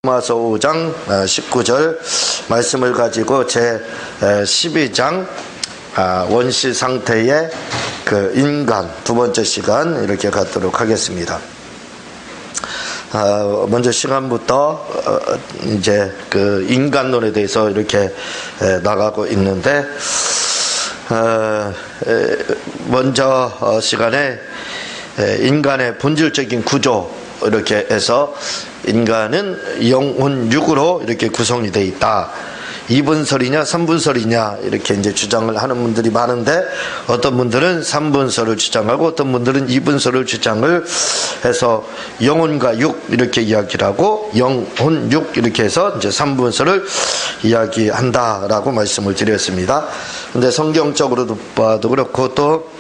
로마서 5장 19절 말씀을 가지고 제 12장 원시 상태의 그 인간 두 번째 시간 이렇게 갖도록 하겠습니다. 먼저 시간부터 이제 그 인간론에 대해서 이렇게 나가고 있는데, 먼저 시간에 인간의 본질적인 구조 이렇게 해서 인간은 영혼육으로 이렇게 구성이 되어 있다. 2분설이냐 3분설이냐 이렇게 이제 주장을 하는 분들이 많은데, 어떤 분들은 3분설을 주장하고 어떤 분들은 2분설을 주장을 해서 영혼과 육 이렇게 이야기를 하고, 영혼육 이렇게 해서 이제 3분설을 이야기한다라고 말씀을 드렸습니다. 근데 성경적으로도 봐도 그렇고, 또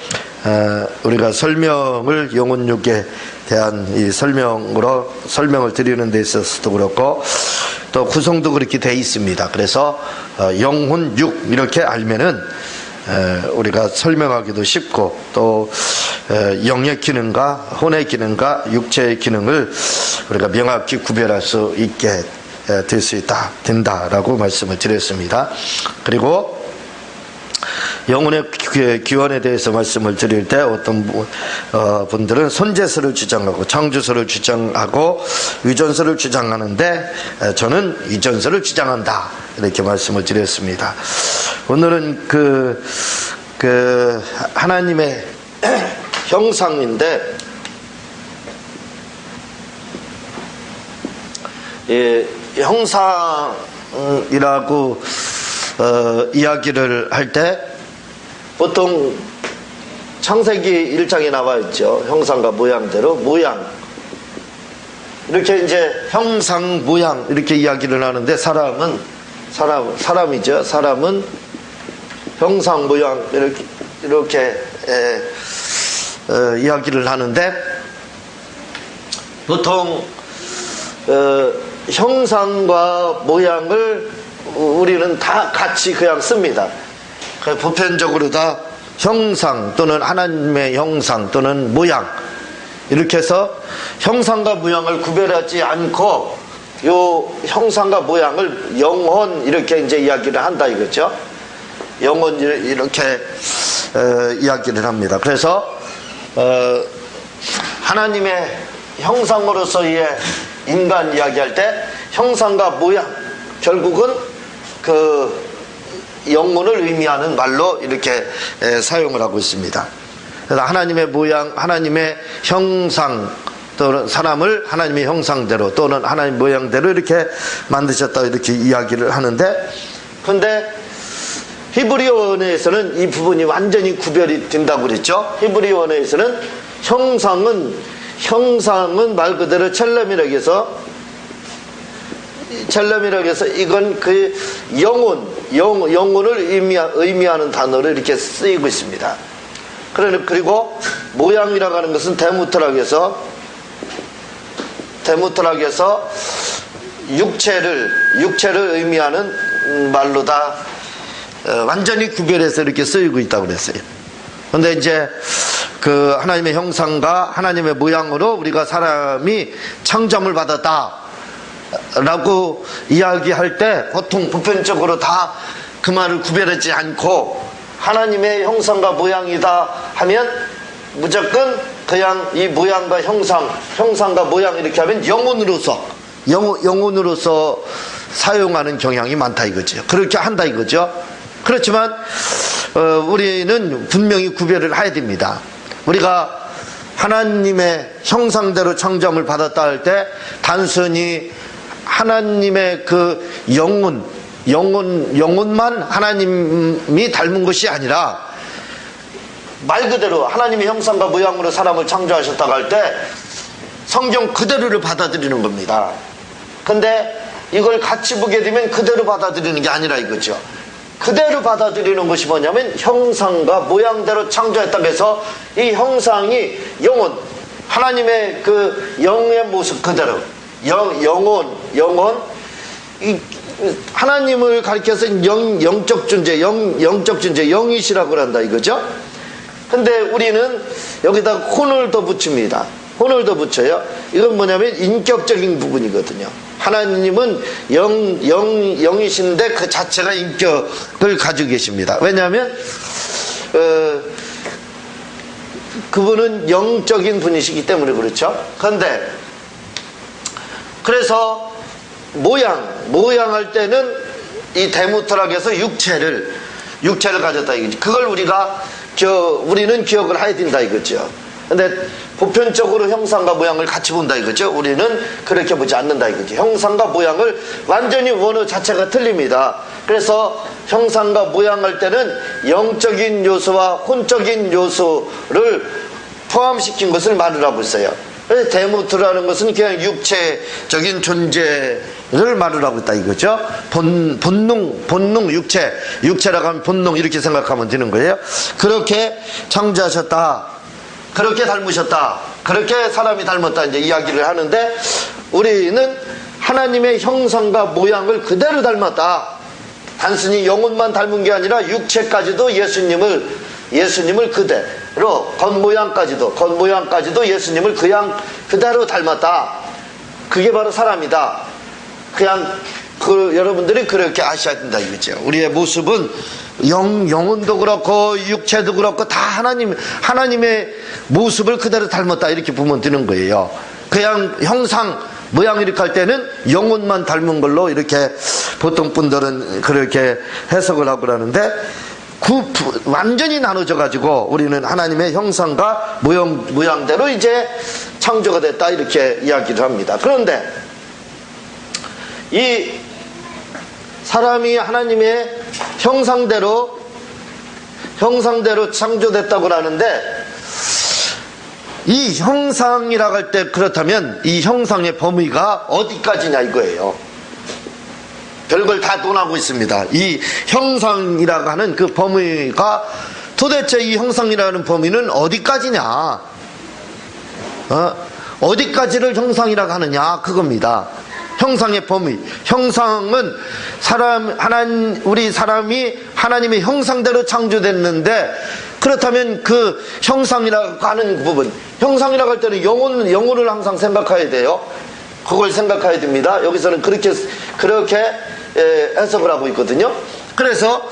우리가 설명을 영혼육에 대한 이 설명을 드리는 데 있어서도 그렇고, 또 구성도 그렇게 돼 있습니다. 그래서 영혼육 이렇게 알면은 우리가 설명하기도 쉽고, 또 영의 기능과 혼의 기능과 육체의 기능을 우리가 명확히 구별할 수 있게 될 수 된다라고 말씀을 드렸습니다. 그리고 영혼의 기원에 대해서 말씀을 드릴 때, 어떤 분들은 선제설을 주장하고 창조설을 주장하고 유전설을 주장하는데, 저는 유전설을 주장한다 이렇게 말씀을 드렸습니다. 오늘은 그 하나님의 형상인데, 형상이라고 이야기를 할 때 보통 창세기 1장에 나와 있죠. 형상과 모양대로 모양, 이렇게 이제 형상 모양 이렇게 이야기를 하는데, 사람이죠. 사람은 형상 모양 이렇게 이야기를 하는데, 보통 형상과 모양을 우리는 다 같이 그냥 씁니다. 보편적으로 다 형상 또는 하나님의 형상 또는 모양 이렇게 해서 형상과 모양을 구별하지 않고, 요 형상과 모양을 영혼 이렇게 이제 이야기를 한다 이거죠. 영혼 이렇게 이야기를 합니다. 그래서 하나님의 형상으로서의 인간 이야기할 때 형상과 모양, 결국은 그 영혼을 의미하는 말로 이렇게 사용을 하고 있습니다. 그래서 하나님의 모양, 하나님의 형상, 또는 사람을 하나님의 형상대로 또는 하나님 모양대로 이렇게 만드셨다 이렇게 이야기를 하는데, 근데 히브리어 원어에서는 이 부분이 완전히 구별이 된다고 그랬죠. 히브리어 원어에서는 형상은 말 그대로 첼렘이라고 해서 이건 그 영혼을 의미하는 단어로 이렇게 쓰이고 있습니다. 그리고 모양이라고 하는 것은 데모트라고 해서 육체를 의미하는 말로 다 완전히 구별해서 이렇게 쓰이고 있다고 그랬어요. 근데 이제 그 하나님의 형상과 하나님의 모양으로 우리가 사람이 창조함을 받았다 라고 이야기할 때, 보통 보편적으로 다 그 말을 구별하지 않고 하나님의 형상과 모양이다 하면 무조건 그냥 이 모양과 형상과 모양 이렇게 하면 영혼으로서 사용하는 경향이 많다 이거죠. 그렇게 한다 이거죠. 그렇지만 우리는 분명히 구별을 해야 됩니다. 우리가 하나님의 형상대로 창조함을 받았다 할 때, 단순히 하나님의 그 영혼만 하나님이 닮은 것이 아니라, 말 그대로 하나님의 형상과 모양으로 사람을 창조하셨다고 할 때 성경 그대로를 받아들이는 겁니다. 근데 이걸 같이 보게 되면 그대로 받아들이는 게 아니라 이거죠. 그대로 받아들이는 것이 뭐냐면, 형상과 모양대로 창조했다고 해서 이 형상이 영혼, 하나님의 그 영의 모습 그대로, 영혼, 이 하나님을 가리켜서 영적 존재, 영이시라고 한다 이거죠. 근데 우리는 여기다 혼을 더 붙입니다. 혼을 더 붙여요. 이건 뭐냐면 인격적인 부분이거든요. 하나님은 영이신데 그 자체가 인격을 가지고 계십니다. 왜냐하면 그분은 영적인 분이시기 때문에 그렇죠. 그런데 그래서 모양할 때는 이 대무토락에서 육체를 가졌다 이거지. 그걸 우리는 기억을 해야 된다 이거죠. 근데 보편적으로 형상과 모양을 같이 본다 이거죠. 우리는 그렇게 보지 않는다 이거죠. 형상과 모양을 완전히 원어 자체가 틀립니다. 그래서 형상과 모양할 때는 영적인 요소와 혼적인 요소를 포함시킨 것을 말하고 있어요. 그래서 대무토라는 것은 그냥 육체적인 존재를 말하고 있다 이거죠. 본능, 육체라고 하면 본능 이렇게 생각하면 되는 거예요. 그렇게 창조하셨다, 그렇게 닮으셨다, 그렇게 사람이 닮았다 이제 이야기를 하는데, 우리는 하나님의 형상과 모양을 그대로 닮았다. 단순히 영혼만 닮은 게 아니라 육체까지도 예수님을 그대로, 겉모양까지도 예수님을 그대로 닮았다. 그게 바로 사람이다. 그냥 여러분들이 그렇게 아셔야 된다 이거죠. 우리의 모습은 영혼도 그렇고 육체도 그렇고 다 하나님의 모습을 그대로 닮았다 이렇게 보면 되는 거예요. 그냥 형상 모양 이렇게 할 때는 영혼만 닮은 걸로 이렇게 보통 분들은 그렇게 해석을 하고 그러는데, 완전히 나눠져 가지고 우리는 하나님의 형상과 모양대로 이제 창조가 됐다 이렇게 이야기를 합니다. 그런데 이 사람이 하나님의 형상대로 창조됐다고 하는데, 이 형상이라고 할 때 그렇다면 이 형상의 범위가 어디까지냐 이거예요. 별걸 다 논하고 있습니다. 이 형상이라고 하는 그 범위가 도대체 이 형상이라는 범위는 어디까지냐, 어디까지를 형상이라고 하느냐 그겁니다. 형상의 범위. 형상은 우리 사람이 하나님의 형상대로 창조됐는데, 그렇다면 그 형상이라고 하는 부분, 형상이라고 할 때는 영혼을 항상 생각해야 돼요. 그걸 생각해야 됩니다. 여기서는 그렇게 해석을 하고 있거든요. 그래서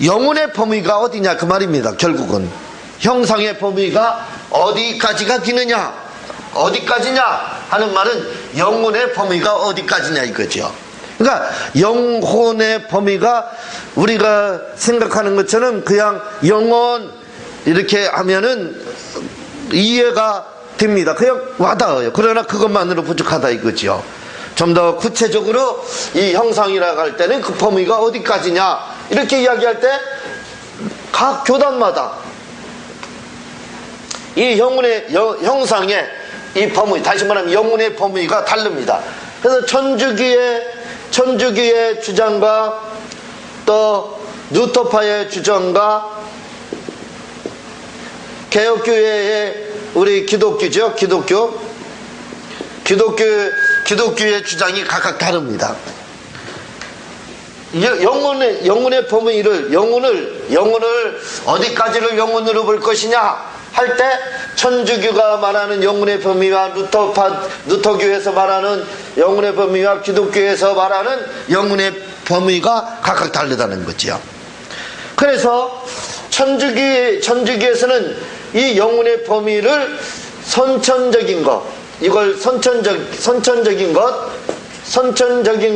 영혼의 범위가 어디냐 그 말입니다. 결국은 형상의 범위가 어디까지가 기느냐, 어디까지냐 하는 말은 영혼의 범위가 어디까지냐 이거죠. 그러니까 영혼의 범위가 우리가 생각하는 것처럼 그냥 영혼 이렇게 하면은 이해가 됩니다. 그냥 와닿아요. 그러나 그것만으로 부족하다 이거죠. 좀 더 구체적으로 이 형상이라고 할 때는 그 범위가 어디까지냐 이렇게 이야기할 때 각 교단마다 이 형상의 이 범위, 다시 말하면 영혼의 범위가 다릅니다. 그래서 천주교의 주장과 또 누토파의 주장과 개혁교회의 우리 기독교죠. 기독교의 주장이 각각 다릅니다. 영혼의 범위를, 영혼을 어디까지를 영혼으로 볼 것이냐 할 때, 천주교가 말하는 영혼의 범위와 누토교에서 말하는 영혼의 범위와 기독교에서 말하는 영혼의 범위가 각각 다르다는 거지요. 그래서 천주교에서는 이 영혼의 범위를 선천적인 것, 이걸 선천적인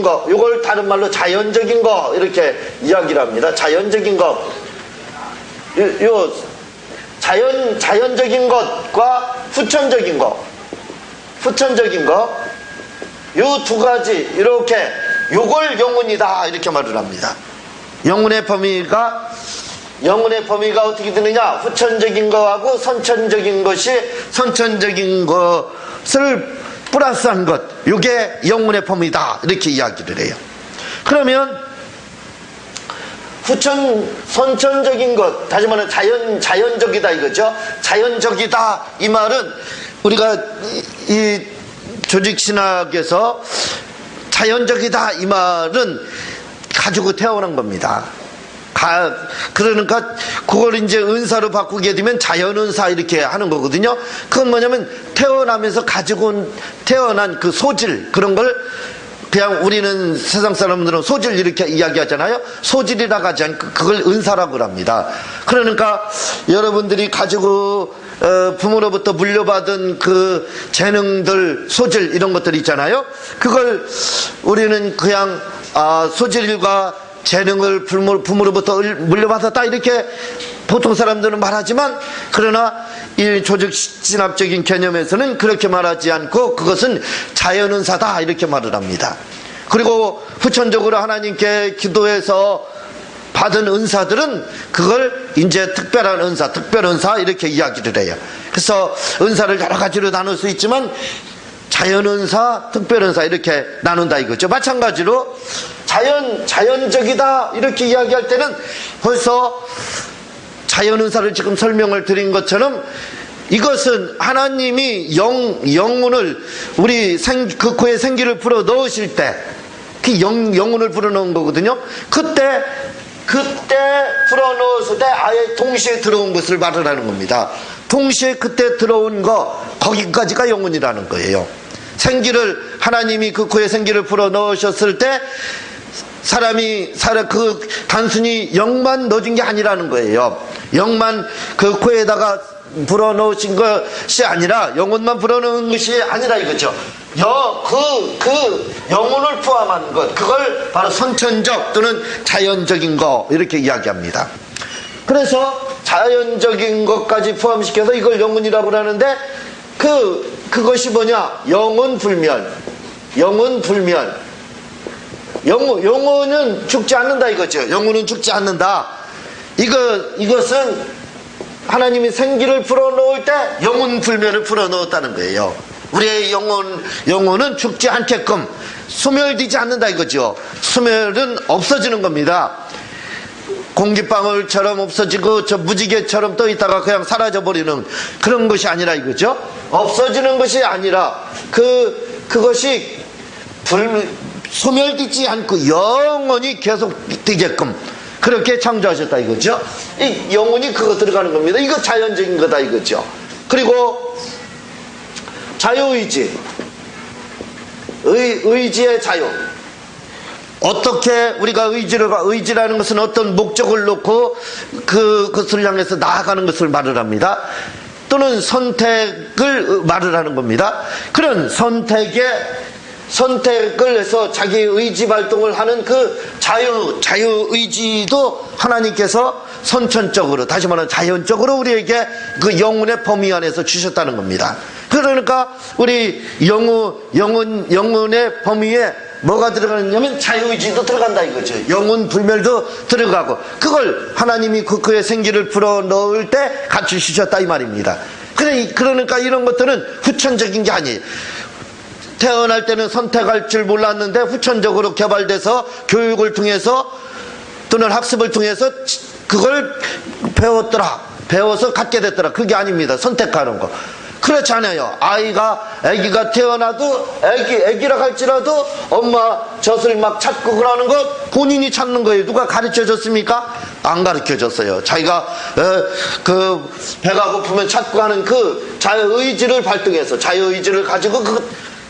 것, 이걸 다른 말로 자연적인 것 이렇게 이야기를 합니다. 자연적인 것, 자연적인 것과 후천적인 것, 요 두 가지 이렇게 요걸 영혼이다 이렇게 말을 합니다. 영혼의 범위가 어떻게 되느냐, 후천적인 것하고 선천적인 것을 플러스한 것, 요게 영혼의 범위다 이렇게 이야기를 해요. 그러면 선천적인 것, 다시 말하면 자연적이다 이거죠. 자연적이다 이 말은 우리가 이 조직신학에서 자연적이다 이 말은 가지고 태어난 겁니다. 그러니까 그걸 이제 은사로 바꾸게 되면 자연은사 이렇게 하는 거거든요. 그건 뭐냐면 태어나면서 가지고 태어난 그 소질, 그런 걸 그냥 우리는 세상 사람들은 소질 이렇게 이야기하잖아요. 소질이라고 하지 않고 그걸 은사라고 합니다. 그러니까 여러분들이 가지고 부모로부터 물려받은 그 재능들, 소질 이런 것들 있잖아요. 그걸 우리는 그냥 소질과 재능을 부모로부터 물려받았다 이렇게 보통 사람들은 말하지만, 그러나 이 조직 진압적인 개념에서는 그렇게 말하지 않고 그것은 자연은사다 이렇게 말을 합니다. 그리고 후천적으로 하나님께 기도해서 받은 은사들은 그걸 이제 특별한 은사, 특별은사 이렇게 이야기를 해요. 그래서 은사를 여러 가지로 나눌 수 있지만 자연은사, 특별은사 이렇게 나눈다 이거죠. 마찬가지로 자연적이다 이렇게 이야기할 때는 벌써 자연은사를 지금 설명을 드린 것처럼 이것은 하나님이 영혼을 우리 그 코에 생기를 불어 넣으실 때 그 영혼을 불어 넣은 거거든요. 그때 불어 넣었을 때 아예 동시에 들어온 것을 말을 하는 겁니다. 동시에 그때 들어온 거 거기까지가 영혼이라는 거예요. 하나님이 그 코에 생기를 불어 넣으셨을 때 사람이 단순히 영만 넣어준 게 아니라는 거예요. 영만 그 코에다가 불어 넣으신 것이 아니라, 영혼만 불어 넣은 것이 아니라 이거죠. 그 영혼을 포함한 것, 그걸 바로 선천적 또는 자연적인 거 이렇게 이야기합니다. 그래서 자연적인 것까지 포함시켜서 이걸 영혼이라고 하는데, 그것이 뭐냐? 영혼불멸. 영혼은 죽지 않는다 이거죠. 영혼은 죽지 않는다. 이것은 하나님이 생기를 불어넣을 때 영혼불멸을 불어넣었다는 거예요. 우리의 영혼은 죽지 않게끔 소멸되지 않는다 이거죠. 소멸은 없어지는 겁니다. 공기방울처럼 없어지고 저 무지개처럼 떠 있다가 그냥 사라져버리는 그런 것이 아니라 이거죠. 없어지는 것이 아니라 그것이 소멸되지 않고 영원히 계속 되게끔 그렇게 창조하셨다 이거죠. 이 영혼이 그거 들어가는 겁니다. 이거 자연적인 거다 이거죠. 그리고 자유의지, 의지의 자유. 어떻게 우리가 의지라는 것은 어떤 목적을 놓고 그것을 향해서 나아가는 것을 말을 합니다. 또는 선택을 말을 하는 겁니다. 그런 선택을 해서 자기 의지 발동을 하는 그 자유의지도 하나님께서 선천적으로, 다시 말하면 자연적으로 우리에게 그 영혼의 범위 안에서 주셨다는 겁니다. 그러니까 우리 영혼의 범위에 뭐가 들어가느냐면 자유의지도 들어간다 이거죠. 영혼 불멸도 들어가고, 그걸 하나님이 그의 생기를 불어 넣을 때 갖추셨다 이 말입니다. 그러니까 이런 것들은 후천적인 게 아니에요. 태어날 때는 선택할 줄 몰랐는데 후천적으로 개발돼서 교육을 통해서 또는 학습을 통해서 그걸 배워서 갖게 됐더라. 그게 아닙니다. 선택하는 거. 그렇지 않아요. 아기가 태어나도 아기라 할지라도 엄마 젖을 막 찾고 그러는 것 본인이 찾는 거예요. 누가 가르쳐 줬습니까? 안 가르쳐 줬어요. 자기가 배가 고프면 찾고 하는 그 자유의지를 발동해서 자유의지를 가지고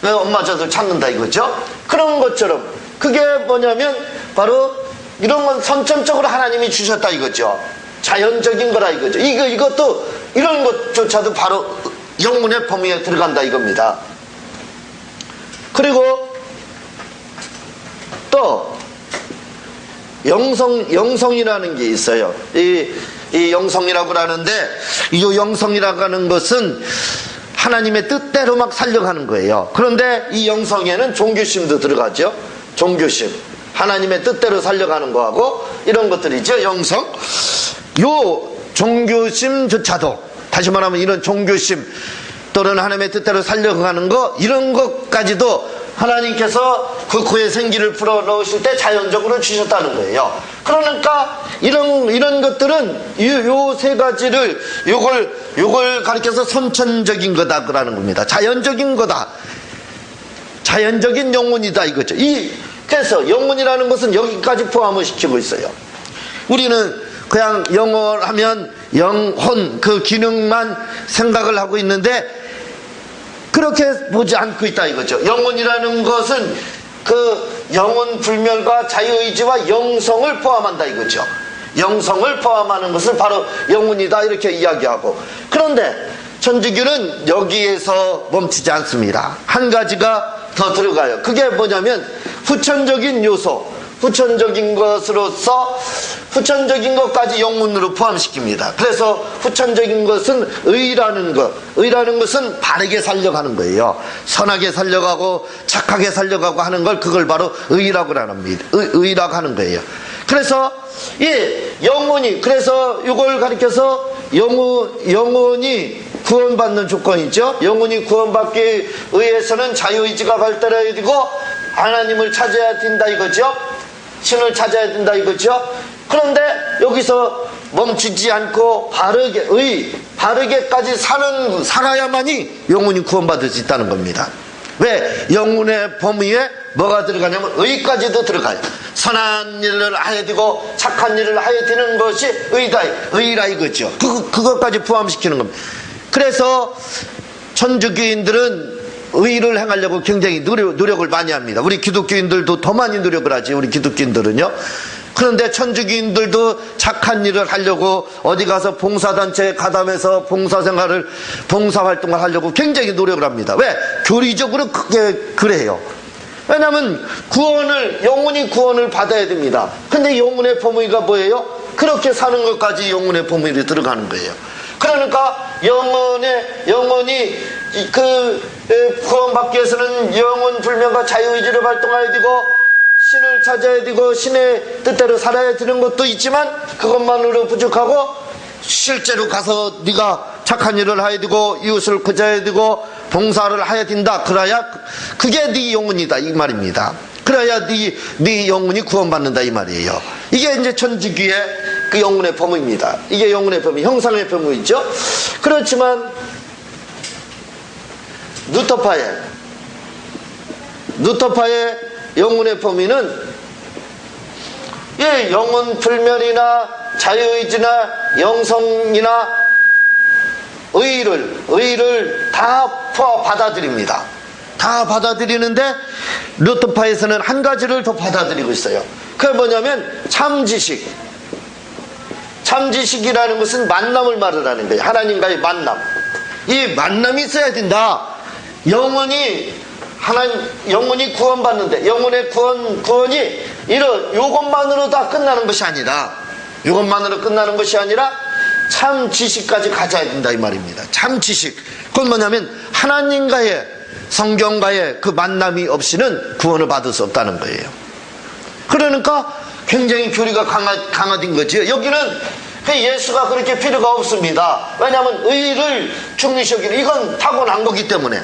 엄마 젖을 찾는다 이거죠. 그런 것처럼 그게 뭐냐면 바로 이런 건 선천적으로 하나님이 주셨다 이거죠. 자연적인 거라 이거죠. 이것도 이런 것조차도 바로 영혼의 범위에 들어간다 이겁니다. 그리고 또 영성이라는 게 있어요. 이 영성이라고 하는데, 이 영성이라고 하는 것은 하나님의 뜻대로 막 살려가는 거예요. 그런데 이 영성에는 종교심도 들어가죠. 종교심, 하나님의 뜻대로 살려가는 거하고 이런 것들이죠. 영성. 요 종교심조차도, 다시 말하면 이런 종교심 또는 하나님의 뜻대로 살려가는 거, 이런 것까지도 하나님께서 그 코에 생기를 불어 넣으실 때 자연적으로 주셨다는 거예요. 그러니까 이런 것들은 요 세 가지를 요걸 가리켜서 선천적인 거다 그러는 겁니다. 자연적인 거다. 자연적인 영혼이다 이거죠. 그래서 영혼이라는 것은 여기까지 포함을 시키고 있어요. 우리는 그냥 영혼하면 영혼 그 기능만 생각을 하고 있는데 그렇게 보지 않고 있다 이거죠. 영혼이라는 것은 그 영혼 불멸과 자유의지와 영성을 포함한다 이거죠. 영성을 포함하는 것을 바로 영혼이다 이렇게 이야기하고, 그런데 천주교는 여기에서 멈추지 않습니다. 한 가지가 더 들어가요. 그게 뭐냐면 후천적인 요소, 후천적인 것으로서 후천적인 것까지 영혼으로 포함시킵니다. 그래서 후천적인 것은 의라는 것, 의라는 것은 바르게 살려가는 거예요. 선하게 살려가고 착하게 살려가고 하는 걸, 그걸 바로 의라고 합니다. 의라고 하는 거예요. 그래서 영혼이, 그래서 이걸 가리켜서 영혼이 구원받는 조건이죠. 영혼이 구원받기 위해서는 자유의지가 발달해야 되고 하나님을 찾아야 된다 이거죠. 신을 찾아야 된다 이거죠. 그런데 여기서 멈추지 않고 바르게까지 살아야만이 영혼이 구원받을 수 있다는 겁니다. 왜? 영혼의 범위에 뭐가 들어가냐면 의까지도 들어가요. 선한 일을 하야 되고 착한 일을 하야 되는 것이 의라 이거죠. 그것까지 포함시키는 겁니다. 그래서 천주교인들은 의를 행하려고 굉장히 노력을 많이 합니다. 우리 기독교인들도 더 많이 노력을 하지, 우리 기독교인들은요. 그런데 천주교인들도 착한 일을 하려고 어디 가서 봉사단체에 가담해서 봉사활동을 하려고 굉장히 노력을 합니다. 왜? 교리적으로 그게 그래요. 왜냐하면 영혼이 구원을 받아야 됩니다. 근데 영혼의 범위가 뭐예요? 그렇게 사는 것까지 영혼의 범위로 들어가는 거예요. 그러니까 영혼이 구원받기 위해서는 영혼 불면과 자유의지를 발동해야 되고 신을 찾아야 되고 신의 뜻대로 살아야 되는 것도 있지만 그것만으로 부족하고 실제로 가서 네가 착한 일을 해야 되고 이웃을 구제해야 되고 봉사를 해야 된다. 그래야 그게 네 영혼이다 이 말입니다. 그래야 네 영혼이 구원받는다 이 말이에요. 이게 이제 천주교의 그 영혼의 범위입니다. 이게 영혼의 범위, 형상의 범위죠. 그렇지만 루터파의 영혼의 범위는 영혼 불멸이나 자유의지나 영성이나 의를 다 받아들입니다. 다 받아들이는데 루터파에서는 한 가지를 더 받아들이고 있어요. 그게 뭐냐면 참지식이라는 것은 만남을 말하는 거예요. 하나님과의 만남. 이 만남이 있어야 된다. 영혼이 구원받는데 영혼의 구원이 요것만으로 다 끝나는 것이 아니라 참 지식까지 가져야 된다 이 말입니다. 참 지식. 그건 뭐냐면 하나님과의 성경과의 그 만남이 없이는 구원을 받을 수 없다는 거예요. 그러니까 굉장히 교리가 강화된 거죠. 여기는 예수가 그렇게 필요가 없습니다. 왜냐하면 의를 중요시 여기는 이건 타고난 거기 때문에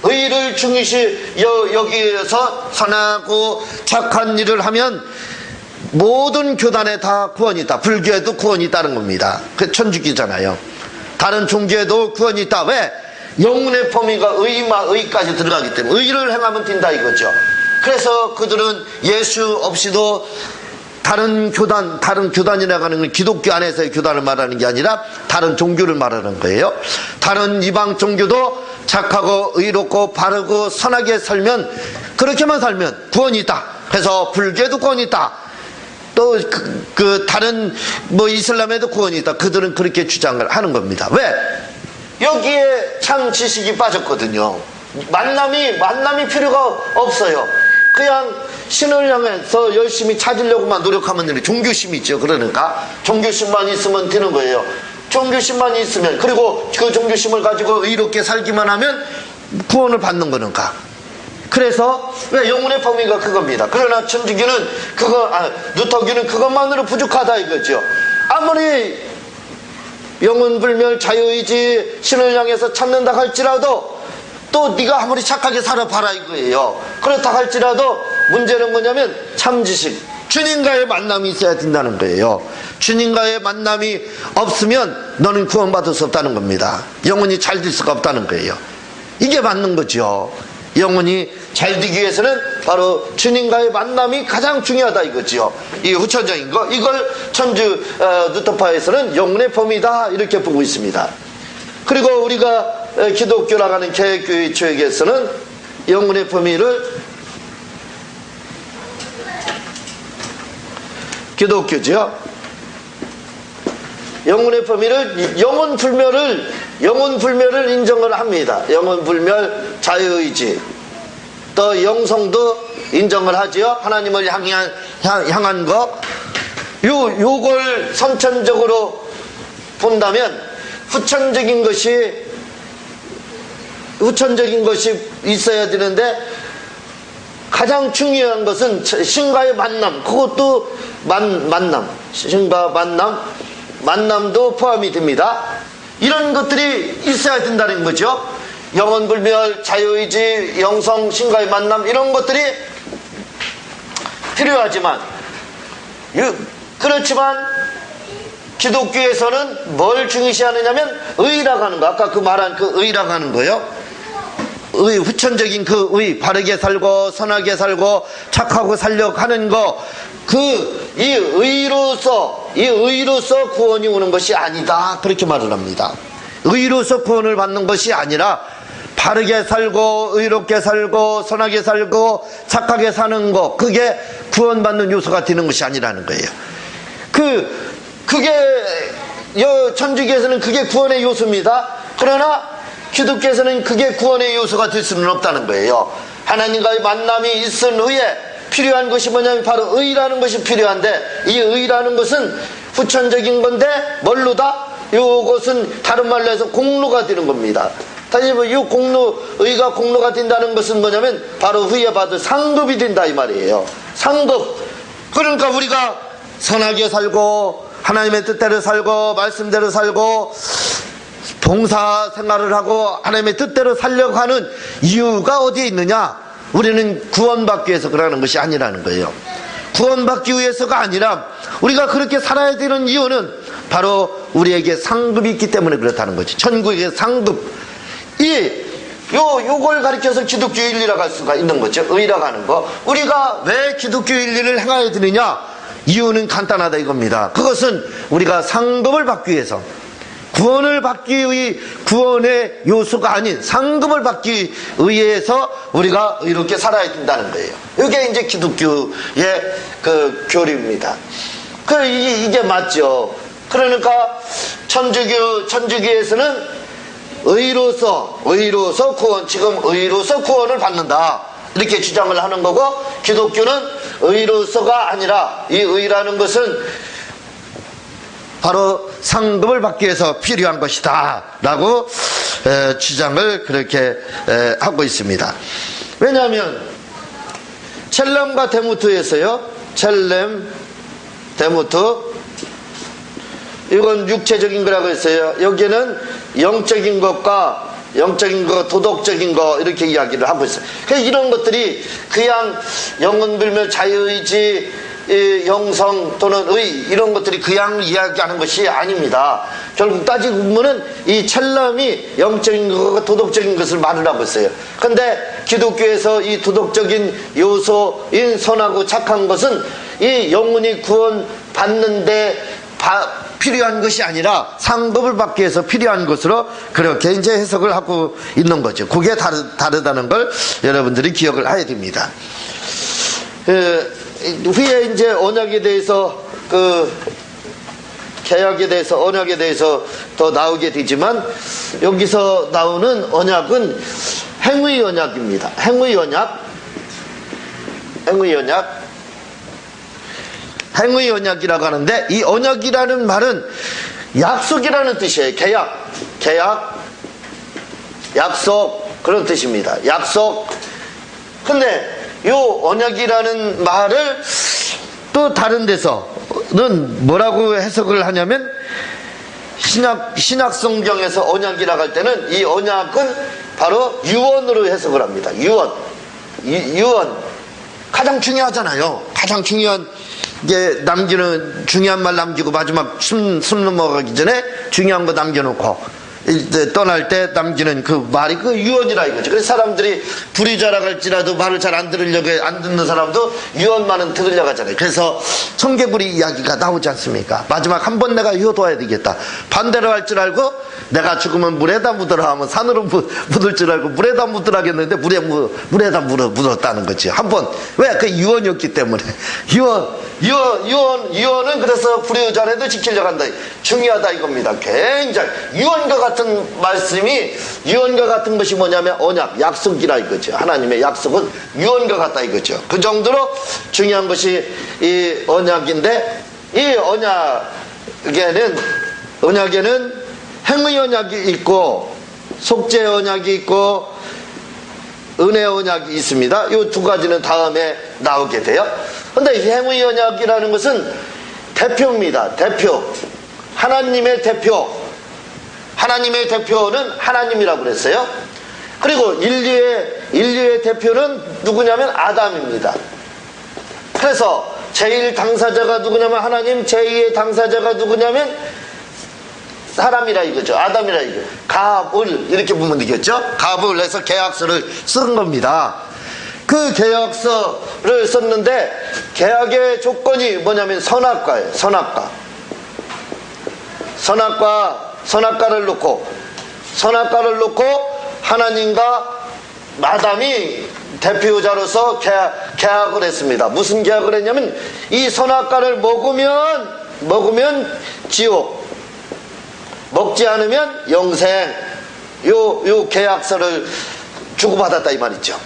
의를 중요시 여기에서 선하고 착한 일을 하면 모든 교단에 다 구원이 있다. 불교에도 구원이 있다는 겁니다. 그 천주교잖아요. 다른 종교에도 구원이 있다. 왜? 영혼의 범위가 의까지 들어가기 때문에 의를 행하면 된다 이거죠. 그래서 그들은 예수 없이도 다른 교단이라고 하는 건 기독교 안에서의 교단을 말하는 게 아니라 다른 종교를 말하는 거예요. 다른 이방 종교도 착하고 의롭고 바르고 선하게 살면, 그렇게만 살면 구원이 있다. 그래서 불교에도 구원이 있다. 또 다른 이슬람에도 구원이 있다. 그들은 그렇게 주장을 하는 겁니다. 왜? 여기에 참 지식이 빠졌거든요. 만남이 필요가 없어요. 그냥 신을 향해서 열심히 찾으려고만 노력하면 되는 종교심이죠. 그러니까 종교심만 있으면 되는 거예요. 종교심만 있으면, 그리고 그 종교심을 가지고 의롭게 살기만 하면 구원을 받는 거니까. 그래서 왜 영혼의 범위가 그겁니다. 그러나 천주교는 루터교는 그것만으로 부족하다 이거죠. 아무리 영혼 불멸 자유의지 신을 향해서 찾는다 할지라도 또 네가 아무리 착하게 살아봐라 이거예요. 그렇다 할지라도 문제는 뭐냐면 참지식, 주님과의 만남이 있어야 된다는 거예요. 주님과의 만남이 없으면 너는 구원받을 수 없다는 겁니다. 영혼이 잘 될 수가 없다는 거예요. 이게 맞는 거죠. 영혼이 잘 되기 위해서는 바로 주님과의 만남이 가장 중요하다 이거죠. 이 후천적인 거, 이걸 루터파에서는 영혼의 범위다 이렇게 보고 있습니다. 그리고 우리가 기독교라고 하는 개혁교회 쪽에서는 영혼의 범위를 기독교죠. 영혼의 범위를 영혼 불멸을 인정을 합니다. 영혼 불멸, 자유의지, 또 영성도 인정을 하지요. 하나님을 향한 거. 요걸 선천적으로 본다면 후천적인 것이 있어야 되는데, 가장 중요한 것은 신과의 만남, 그것도 신과 만남도 포함이 됩니다. 이런 것들이 있어야 된다는 거죠. 영혼불멸, 자유의지, 영성, 신과의 만남, 이런 것들이 필요하지만, 그렇지만 기독교에서는 뭘 중요시하느냐면 의라고 하는 거. 아까 그 말한 그 의라고 하는 거요. 후천적인 그 의, 바르게 살고 선하게 살고 착하고 살려고 하는 거, 이 의로서 구원이 오는 것이 아니다, 그렇게 말을 합니다. 의로서 구원을 받는 것이 아니라 바르게 살고 의롭게 살고 선하게 살고 착하게 사는 거, 그게 구원받는 요소가 되는 것이 아니라는 거예요. 그게 천주교에서는 그게 구원의 요소입니다. 그러나 기독교에서는 그게 구원의 요소가 될 수는 없다는 거예요. 하나님과의 만남이 있은 후에 필요한 것이 뭐냐면 바로 의라는 것이 필요한데, 이 의라는 것은 후천적인 건데 뭘로다? 이것은 다른 말로 해서 공로가 되는 겁니다. 다시 이 의가 공로가 된다는 것은 뭐냐면 바로 후에 받을 상급이 된다, 이 말이에요. 상급. 그러니까 우리가 선하게 살고 하나님의 뜻대로 살고 말씀대로 살고 봉사 생활을 하고 하나님의 뜻대로 살려고 하는 이유가 어디에 있느냐? 우리는 구원받기 위해서 그러는 것이 아니라는 거예요. 구원받기 위해서가 아니라 우리가 그렇게 살아야 되는 이유는 바로 우리에게 상급이 있기 때문에 그렇다는 거지. 천국의 상급. 요걸 가리켜서 기독교 윤리라고 할 수가 있는 거죠. 의라고 하는 거. 우리가 왜 기독교 윤리를 행해야 되느냐? 이유는 간단하다, 이겁니다. 그것은 우리가 상급을 받기 위해서, 구원을 받기 위해, 구원의 요소가 아닌 상급을 받기 위해서 우리가 이렇게 살아야 된다는 거예요. 이게 이제 기독교의 그 교리입니다. 이게 맞죠. 그러니까 천주교에서는 의로서 구원, 지금 의로서 구원을 받는다, 이렇게 주장을 하는 거고, 기독교는 의로서가 아니라 이 의라는 것은 바로 상급을 받기 위해서 필요한 것이다 라고 주장을 그렇게 하고 있습니다. 왜냐하면 첼렘과 데모트에서요, 첼렘, 데모트, 이건 육체적인 거라고 했어요. 여기는 영적인 것과 도덕적인 거, 이렇게 이야기를 하고 있어요. 그래서 이런 것들이 그냥 영혼불멸, 자유의지, 영성 또는 의, 이런 것들이 그냥 이야기하는 것이 아닙니다. 결국 따지고 보면은 이 첼렘이 영적인 것과 도덕적인 것을 말을 하고 있어요. 근데 기독교에서 이 도덕적인 요소인 선하고 착한 것은 이 영혼이 구원 받는데 필요한 것이 아니라 상급을 받기 위해서 필요한 것으로 그렇게 이제 해석을 하고 있는 거죠. 그게 다르다는 걸 여러분들이 기억을 해야 됩니다. 후에 이제 언약에 대해서, 개혁에 대해서, 언약에 대해서 더 나오게 되지만, 여기서 나오는 언약은 행위 언약입니다. 행위 언약이라고 하는데, 이 언약이라는 말은 약속이라는 뜻이에요. 계약, 약속, 그런 뜻입니다. 약속. 근데 요 언약이라는 말을 또 다른 데서는 뭐라고 해석을 하냐면, 신약 성경에서 언약이라고 할 때는 이 언약은 바로 유언으로 해석을 합니다. 유언. 가장 중요하잖아요. 가장 중요한 게 중요한 말 남기고 마지막 숨 넘어가기 전에 중요한 거 남겨놓고, 이제 떠날 때 남기는 그 말이 그 유언이라 이거죠. 그래서 사람들이 불이 자라갈지라도 말을 잘 안 들으려고 안 듣는 사람도 유언만은 들으려고 하잖아요. 그래서 청개구리 이야기가 나오지 않습니까? 마지막 한 번 내가 효도해야 되겠다. 반대로 할 줄 알고 내가 죽으면 물에다 묻으라 하면 산으로 묻을 줄 알고 물에다 묻으라 했는데 물에다 묻었다는 거지. 한 번. 왜? 그 유언이었기 때문에. 유언은 그래서 불이 자라도 지키려고 한다. 중요하다 이겁니다. 굉장히 유언과 같은 말씀이, 유언과 같은 것이 뭐냐면 언약, 약속이라 이거죠. 하나님의 약속은 유언과 같다 이거죠. 그 정도로 중요한 것이 이 언약인데, 이 언약에는 행의 언약이 있고 속죄 언약이 있고 은혜 언약이 있습니다. 이 두 가지는 다음에 나오게 돼요. 근데 행의 언약이라는 것은 대표입니다. 대표. 하나님의 대표. 하나님의 대표는 하나님이라고 그랬어요. 그리고 인류의 대표는 누구냐면 아담입니다. 그래서 제1 당사자가 누구냐면 하나님, 제2의 당사자가 누구냐면 사람이라 이거죠. 아담이라 이거. 갑을 이렇게 보면 되겠죠. 갑을 해서 계약서를 쓴 겁니다. 그 계약서를 썼는데 계약의 조건이 뭐냐면 선악과예요. 선악과를 놓고 하나님과 아담이 대표자로서 계약을 했습니다. 무슨 계약을 했냐면 이 선악과를 먹으면 지옥, 먹지 않으면 영생. 요 계약서를 주고받았다 이 말이죠.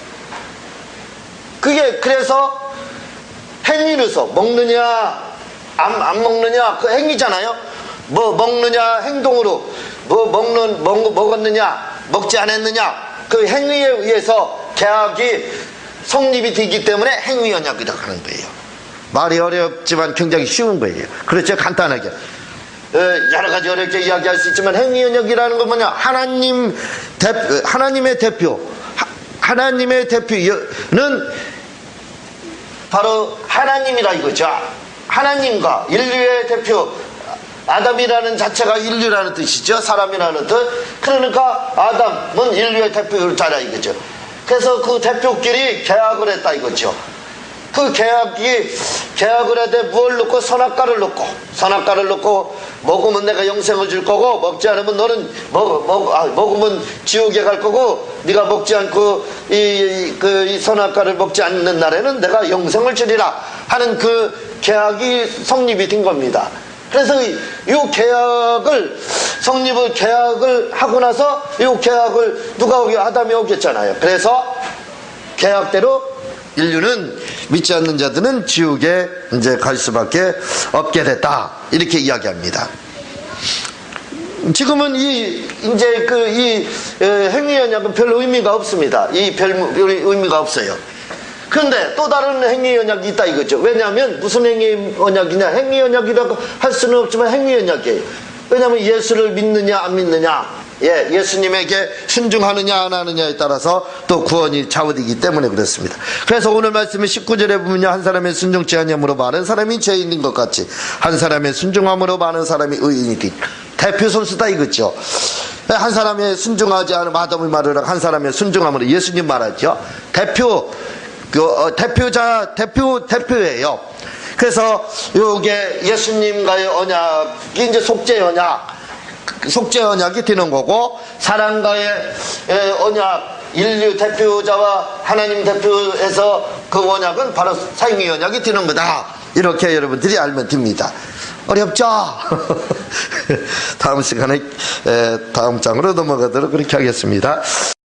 그게 그래서 행위로서 먹느냐 안 먹느냐 그 행위잖아요. 뭐 먹느냐 행동으로 먹었느냐 먹지 않았느냐 그 행위에 의해서 계약이 성립이 되기 때문에 행위 언약이라고 하는 거예요. 말이 어렵지만 굉장히 쉬운 거예요. 그렇죠. 간단하게 여러 가지 어렵게 이야기할 수 있지만 행위 언약이라는 건 뭐냐, 하나님의 대표는 바로 하나님이라 이거죠. 하나님과 인류의 대표, 아담이라는 자체가 인류라는 뜻이죠. 사람이라는 뜻. 그러니까 아담은 인류의 대표자라 이거죠. 그래서 그 대표끼리 계약을 했다 이거죠. 그 계약을 해야 돼. 무엇을 넣고? 선악과를 넣고 먹으면 내가 영생을 줄 거고 먹지 않으면 너는 먹으면 지옥에 갈 거고 네가 먹지 않고 이 선악과를 먹지 않는 날에는 내가 영생을 주리라 하는 그 계약이 성립이 된 겁니다. 그래서 이 계약을 하고 나서 이 계약을 누가 아담이 오겠잖아요. 그래서 계약대로 인류는 믿지 않는 자들은 지옥에 이제 갈 수밖에 없게 됐다. 이렇게 이야기합니다. 지금은 행위 언약은 별 의미가 없습니다. 별 의미가 없어요. 그런데 또 다른 행위 언약이 있다 이거죠. 왜냐하면 무슨 행위 언약이냐? 행위 언약이라고 할 수는 없지만 행위 언약이에요. 왜냐하면 예수를 믿느냐 안 믿느냐, 예수님에게 순종하느냐 안 하느냐에 따라서 또 구원이 좌우되기 때문에 그렇습니다. 그래서 오늘 말씀은 19절에 보면 한 사람의 순종치 아니함으로 많은 사람이 죄인인 것 같이 한 사람의 순종함으로 많은 사람이 의인이 되리. 대표 선수다 이거죠. 한 사람의 순종하지 않으면 아담의 말을 하고 한 사람의 순종함으로 예수님 말하죠. 대표예요. 그래서 요게 예수님과의 언약이 이제 속죄 언약이 되는 거고, 사람과의 언약, 인류 대표자와 하나님 대표에서 그 언약은 바로 사형의 언약이 되는 거다. 이렇게 여러분들이 알면 됩니다. 어렵죠? 다음 시간에 다음 장으로 넘어가도록 그렇게 하겠습니다.